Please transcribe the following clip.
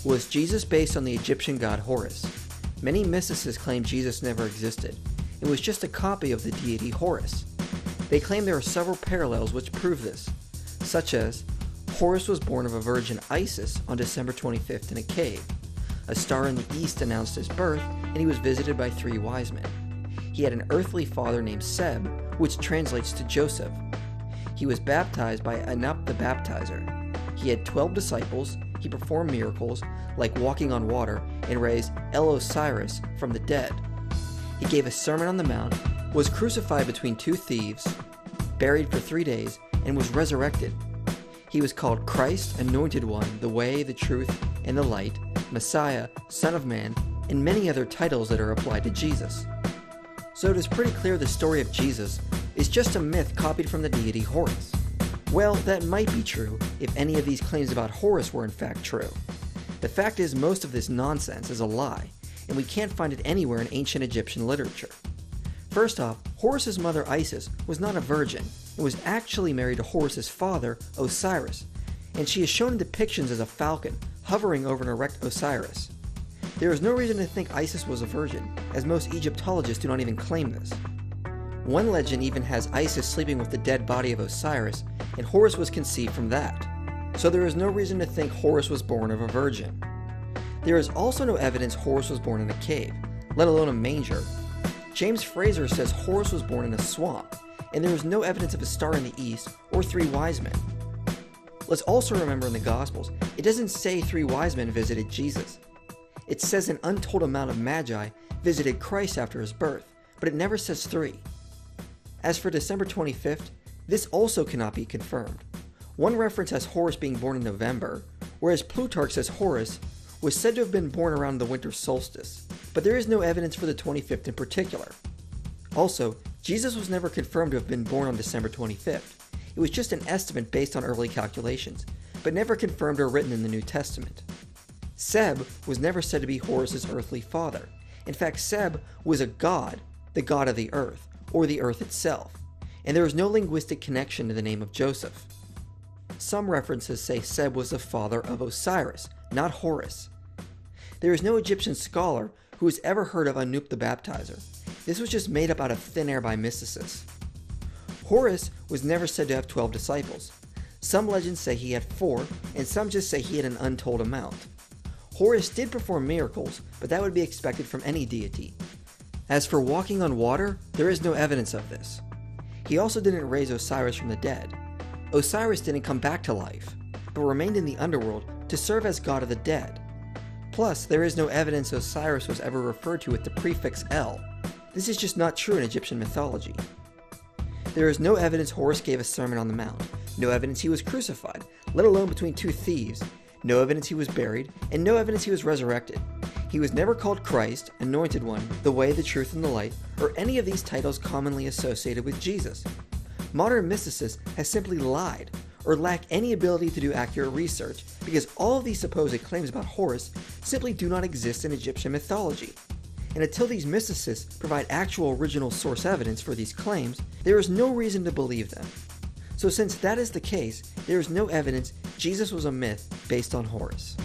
Was Jesus based on the Egyptian god Horus? Many mysticists claim Jesus never existed. It was just a copy of the deity Horus. They claim there are several parallels which prove this, such as Horus was born of a virgin Isis on December 25th in a cave. A star in the east announced his birth, and he was visited by 3 wise men. He had an earthly father named Seb, which translates to Joseph. He was baptized by Anup the baptizer. He had 12 disciples. He performed miracles, like walking on water, and raised Osiris from the dead. He gave a Sermon on the Mount, was crucified between 2 thieves, buried for 3 days, and was resurrected. He was called Christ, Anointed One, the Way, the Truth, and the Light, Messiah, Son of Man, and many other titles that are applied to Jesus. So it is pretty clear the story of Jesus is just a myth copied from the deity Horus. Well, that might be true if any of these claims about Horus were in fact true. The fact is, most of this nonsense is a lie, and we can't find it anywhere in ancient Egyptian literature. First off, Horus's mother Isis was not a virgin and was actually married to Horus's father, Osiris, and she is shown in depictions as a falcon hovering over an erect Osiris. There is no reason to think Isis was a virgin, as most Egyptologists do not even claim this. One legend even has Isis sleeping with the dead body of Osiris, and Horus was conceived from that. So there is no reason to think Horus was born of a virgin. There is also no evidence Horus was born in a cave, let alone a manger. James Fraser says Horus was born in a swamp, and there is no evidence of a star in the east or 3 wise men. Let's also remember in the Gospels, it doesn't say 3 wise men visited Jesus. It says an untold amount of magi visited Christ after his birth, but it never says 3. As for December 25th, this also cannot be confirmed. One reference has Horus being born in November, whereas Plutarch says Horus was said to have been born around the winter solstice, but there is no evidence for the 25th in particular. Also, Jesus was never confirmed to have been born on December 25th. It was just an estimate based on early calculations, but never confirmed or written in the New Testament. Seb was never said to be Horus's earthly father. In fact, Seb was a god, the god of the earth, or the earth itself, and there is no linguistic connection to the name of Joseph. Some references say Seb was the father of Osiris, not Horus. There is no Egyptian scholar who has ever heard of Anup the baptizer. This was just made up out of thin air by mysticists. Horus was never said to have 12 disciples. Some legends say he had 4, and some just say he had an untold amount. Horus did perform miracles, but that would be expected from any deity. As for walking on water, there is no evidence of this. He also didn't raise Osiris from the dead. Osiris didn't come back to life, but remained in the underworld to serve as god of the dead. Plus, there is no evidence Osiris was ever referred to with the prefix El. This is just not true in Egyptian mythology. There is no evidence Horus gave a Sermon on the Mount, no evidence he was crucified, let alone between 2 thieves, no evidence he was buried, and no evidence he was resurrected. He was never called Christ, Anointed One, the Way, the Truth, and the Light, or any of these titles commonly associated with Jesus. Modern mysticists have simply lied, or lack any ability to do accurate research, because all of these supposed claims about Horus simply do not exist in Egyptian mythology. And until these mysticists provide actual original source evidence for these claims, there is no reason to believe them. So since that is the case, there is no evidence Jesus was a myth based on Horus.